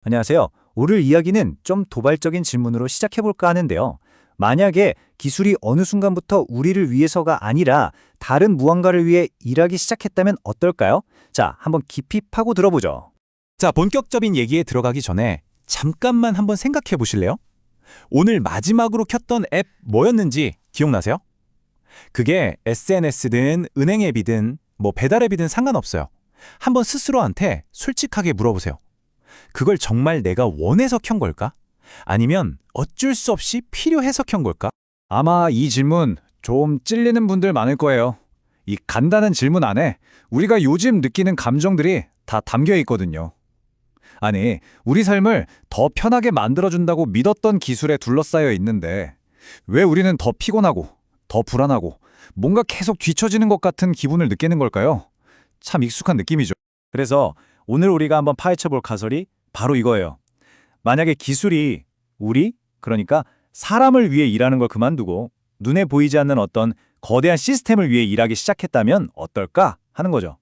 안녕하세요. 오늘 이야기는 좀 도발적인 질문으로 시작해볼까 하는데요. 만약에 기술이 어느 순간부터 우리를 위해서가 아니라 다른 무언가를 위해 일하기 시작했다면 어떨까요? 자, 한번 깊이 파고 들어보죠. 자, 본격적인 얘기에 들어가기 전에 잠깐만 한번 생각해 보실래요? 오늘 마지막으로 켰던 앱 뭐였는지 기억나세요? 그게 SNS든 은행 앱이든 배달 앱이든 상관없어요. 한번 스스로한테 솔직하게 물어보세요. 그걸 정말 내가 원해서 켠 걸까? 아니면 어쩔 수 없이 필요해서 켠 걸까? 아마 이 질문 좀 찔리는 분들 많을 거예요. 이 간단한 질문 안에 우리가 요즘 느끼는 감정들이 다 담겨 있거든요. 아니, 우리 삶을 더 편하게 만들어준다고 믿었던 기술에 둘러싸여 있는데 왜 우리는 더 피곤하고 더 불안하고 뭔가 계속 뒤처지는 것 같은 기분을 느끼는 걸까요? 참 익숙한 느낌이죠. 그래서 오늘 우리가 한번 파헤쳐볼 가설이 바로 이거예요. 만약에 기술이 그러니까 사람을 위해 일하는 걸 그만두고 눈에 보이지 않는 어떤 거대한 시스템을 위해 일하기 시작했다면 어떨까 하는 거죠.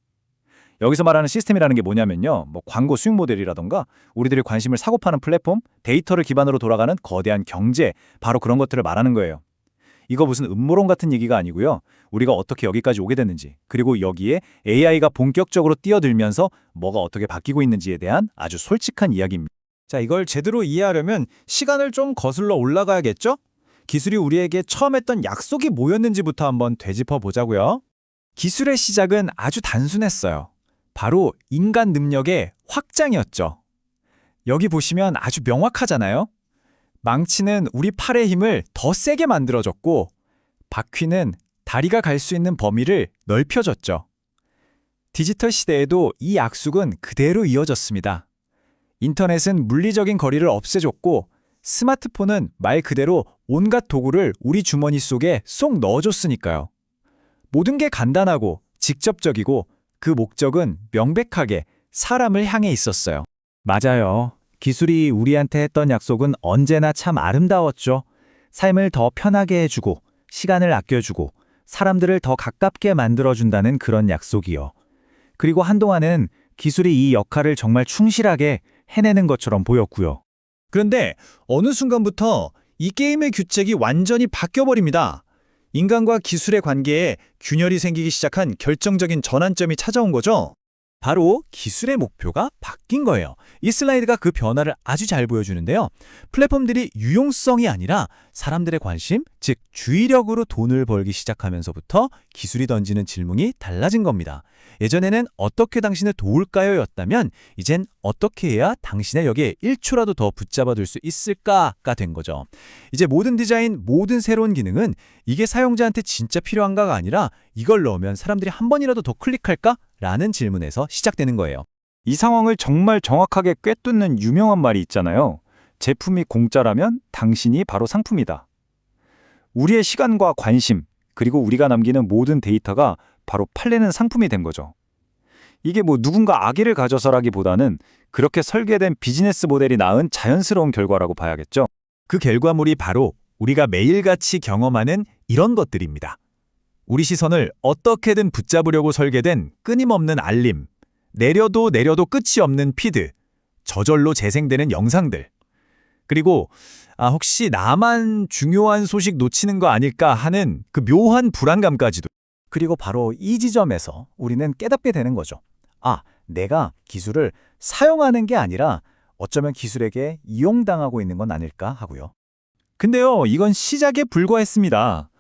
여기서 말하는 시스템이라는 게 뭐냐면요. 광고 수익 모델이라던가 우리들이 관심을 사고 파는 플랫폼, 데이터를 기반으로 돌아가는 거대한 경제, 바로 그런 것들을 말하는 거예요. 이거 무슨 음모론 같은 얘기가 아니고요. 우리가 어떻게 여기까지 오게 됐는지, 그리고 여기에 AI가 본격적으로 뛰어들면서 뭐가 어떻게 바뀌고 있는지에 대한 아주 솔직한 이야기입니다. 자, 이걸 제대로 이해하려면 시간을 좀 거슬러 올라가야겠죠? 기술이 우리에게 처음 했던 약속이 뭐였는지부터 한번 되짚어 보자고요. 기술의 시작은 아주 단순했어요. 바로 인간 능력의 확장이었죠. 여기 보시면 아주 명확하잖아요. 망치는 우리 팔의 힘을 더 세게 만들어줬고, 바퀴는 다리가 갈 수 있는 범위를 넓혀줬죠. 디지털 시대에도 이 약속은 그대로 이어졌습니다. 인터넷은 물리적인 거리를 없애줬고, 스마트폰은 말 그대로 온갖 도구를 우리 주머니 속에 쏙 넣어줬으니까요. 모든 게 간단하고 직접적이고 그 목적은 명백하게 사람을 향해 있었어요. 맞아요. 기술이 우리한테 했던 약속은 언제나 참 아름다웠죠. 삶을 더 편하게 해주고, 시간을 아껴주고, 사람들을 더 가깝게 만들어준다는 그런 약속이요. 그리고 한동안은 기술이 이 역할을 정말 충실하게 해내는 것처럼 보였고요. 그런데 어느 순간부터 이 게임의 규칙이 완전히 바뀌어버립니다. 인간과 기술의 관계에 균열이 생기기 시작한 결정적인 전환점이 찾아온 거죠. 바로 기술의 목표가 바뀐 거예요. 이 슬라이드가 그 변화를 아주 잘 보여주는데요. 플랫폼들이 유용성이 아니라 사람들의 관심, 즉 주의력으로 돈을 벌기 시작하면서부터 기술이 던지는 질문이 달라진 겁니다. 예전에는 어떻게 당신을 도울까요? 였다면 이젠 어떻게 해야 당신의 역에 1초라도 더 붙잡아둘 수 있을까가 된 거죠. 이제 모든 디자인, 모든 새로운 기능은 이게 사용자한테 진짜 필요한가가 아니라 이걸 넣으면 사람들이 한 번이라도 더 클릭할까? 라는 질문에서 시작되는 거예요. 이 상황을 정말 정확하게 꿰뚫는 유명한 말이 있잖아요. 제품이 공짜라면 당신이 바로 상품이다. 우리의 시간과 관심, 그리고 우리가 남기는 모든 데이터가 바로 팔리는 상품이 된 거죠. 이게 누군가 악의를 가져서라기보다는 그렇게 설계된 비즈니스 모델이 낳은 자연스러운 결과라고 봐야겠죠. 그 결과물이 바로 우리가 매일같이 경험하는 이런 것들입니다. 우리 시선을 어떻게든 붙잡으려고 설계된 끊임없는 알림, 내려도 끝이 없는 피드, 저절로 재생되는 영상들, 그리고 혹시 나만 중요한 소식 놓치는 거 아닐까 하는 그 묘한 불안감까지도. 그리고 바로 이 지점에서 우리는 깨닫게 되는 거죠. 내가 기술을 사용하는 게 아니라 어쩌면 기술에게 이용당하고 있는 건 아닐까 하고요. 근데요, 이건 시작에 불과했습니다.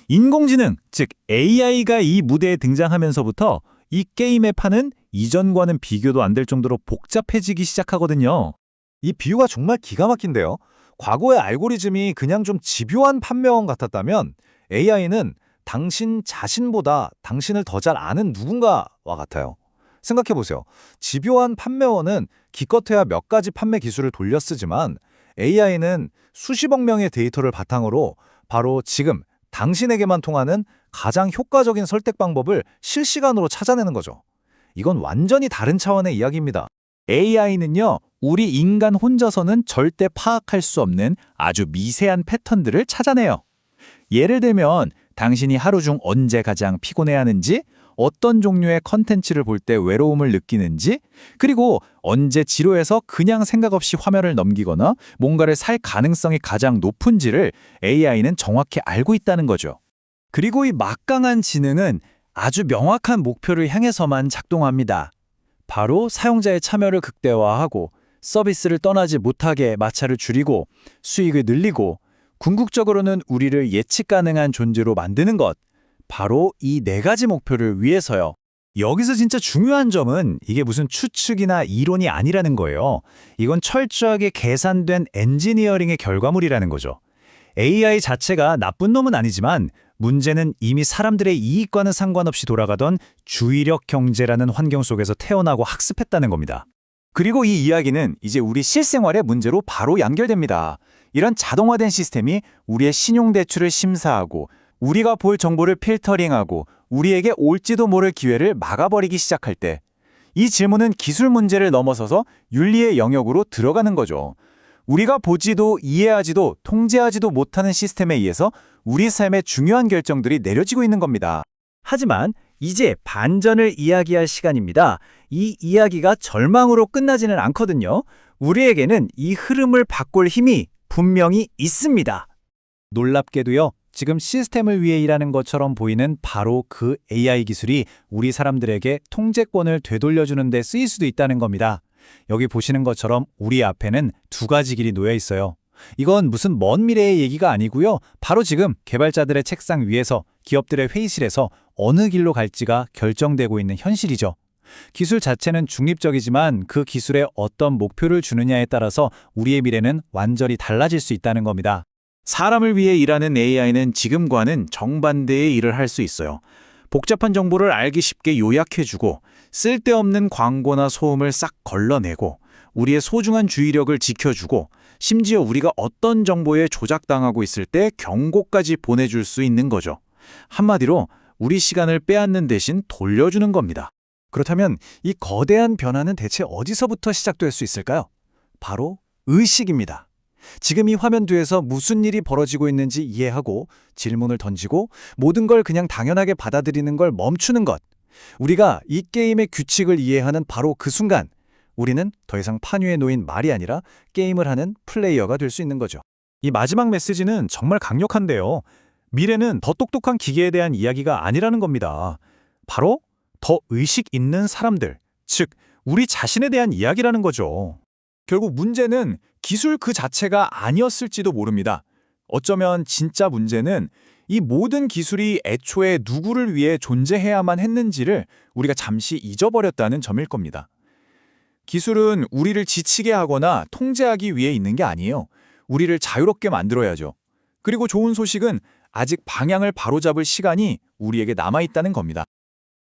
인공지능, 즉 AI가 이 무대에 등장하면서부터 이 게임의 판은 이전과는 비교도 안 될 정도로 복잡해지기 시작하거든요. 이 비유가 정말 기가 막힌데요. 과거의 알고리즘이 그냥 좀 집요한 판매원 같았다면 AI는 당신 자신보다 당신을 더 잘 아는 누군가와 같아요. 생각해보세요. 집요한 판매원은 기껏해야 몇 가지 판매 기술을 돌려 쓰지만 AI는 수십억 명의 데이터를 바탕으로 바로 지금 당신에게만 통하는 가장 효과적인 설득 방법을 실시간으로 찾아내는 거죠. 이건 완전히 다른 차원의 이야기입니다. AI는요, 우리 인간 혼자서는 절대 파악할 수 없는 아주 미세한 패턴들을 찾아내요. 예를 들면 당신이 하루 중 언제 가장 피곤해하는지, 어떤 종류의 컨텐츠를 볼 때 외로움을 느끼는지, 그리고 언제 지루해서 그냥 생각 없이 화면을 넘기거나 뭔가를 살 가능성이 가장 높은지를 AI는 정확히 알고 있다는 거죠. 그리고 이 막강한 지능은 아주 명확한 목표를 향해서만 작동합니다. 바로 사용자의 참여를 극대화하고 서비스를 떠나지 못하게 마찰을 줄이고 수익을 늘리고 궁극적으로는 우리를 예측 가능한 존재로 만드는 것. 바로 이 네 가지 목표를 위해서요. 여기서 진짜 중요한 점은 이게 무슨 추측이나 이론이 아니라는 거예요. 이건 철저하게 계산된 엔지니어링의 결과물이라는 거죠. AI 자체가 나쁜 놈은 아니지만 문제는 이미 사람들의 이익과는 상관없이 돌아가던 주의력 경제라는 환경 속에서 태어나고 학습했다는 겁니다. 그리고 이 이야기는 이제 우리 실생활의 문제로 바로 연결됩니다. 이런 자동화된 시스템이 우리의 신용대출을 심사하고 우리가 볼 정보를 필터링하고 우리에게 올지도 모를 기회를 막아버리기 시작할 때 이 질문은 기술 문제를 넘어서서 윤리의 영역으로 들어가는 거죠. 우리가 보지도 이해하지도 통제하지도 못하는 시스템에 의해서 우리 삶의 중요한 결정들이 내려지고 있는 겁니다. 하지만 이제 반전을 이야기할 시간입니다. 이 이야기가 절망으로 끝나지는 않거든요. 우리에게는 이 흐름을 바꿀 힘이 분명히 있습니다. 놀랍게도요. 지금 시스템을 위해 일하는 것처럼 보이는 바로 그 AI 기술이 우리 사람들에게 통제권을 되돌려주는 데 쓰일 수도 있다는 겁니다. 여기 보시는 것처럼 우리 앞에는 두 가지 길이 놓여 있어요. 이건 무슨 먼 미래의 얘기가 아니고요. 바로 지금 개발자들의 책상 위에서 기업들의 회의실에서 어느 길로 갈지가 결정되고 있는 현실이죠. 기술 자체는 중립적이지만 그 기술에 어떤 목표를 주느냐에 따라서 우리의 미래는 완전히 달라질 수 있다는 겁니다. 사람을 위해 일하는 AI는 지금과는 정반대의 일을 할 수 있어요. 복잡한 정보를 알기 쉽게 요약해주고 쓸데없는 광고나 소음을 싹 걸러내고 우리의 소중한 주의력을 지켜주고 심지어 우리가 어떤 정보에 조작당하고 있을 때 경고까지 보내줄 수 있는 거죠. 한마디로 우리 시간을 빼앗는 대신 돌려주는 겁니다. 그렇다면 이 거대한 변화는 대체 어디서부터 시작될 수 있을까요? 바로 의식입니다. 지금 이 화면 뒤에서 무슨 일이 벌어지고 있는지 이해하고 질문을 던지고 모든 걸 그냥 당연하게 받아들이는 걸 멈추는 것. 우리가 이 게임의 규칙을 이해하는 바로 그 순간 우리는 더 이상 판 위에 놓인 말이 아니라 게임을 하는 플레이어가 될 수 있는 거죠. 이 마지막 메시지는 정말 강력한데요. 미래는 더 똑똑한 기계에 대한 이야기가 아니라는 겁니다. 바로 더 의식 있는 사람들, 즉 우리 자신에 대한 이야기라는 거죠. 결국 문제는 기술 그 자체가 아니었을지도 모릅니다. 어쩌면 진짜 문제는 이 모든 기술이 애초에 누구를 위해 존재해야만 했는지를 우리가 잠시 잊어버렸다는 점일 겁니다. 기술은 우리를 지치게 하거나 통제하기 위해 있는 게 아니에요. 우리를 자유롭게 만들어야죠. 그리고 좋은 소식은 아직 방향을 바로잡을 시간이 우리에게 남아있다는 겁니다.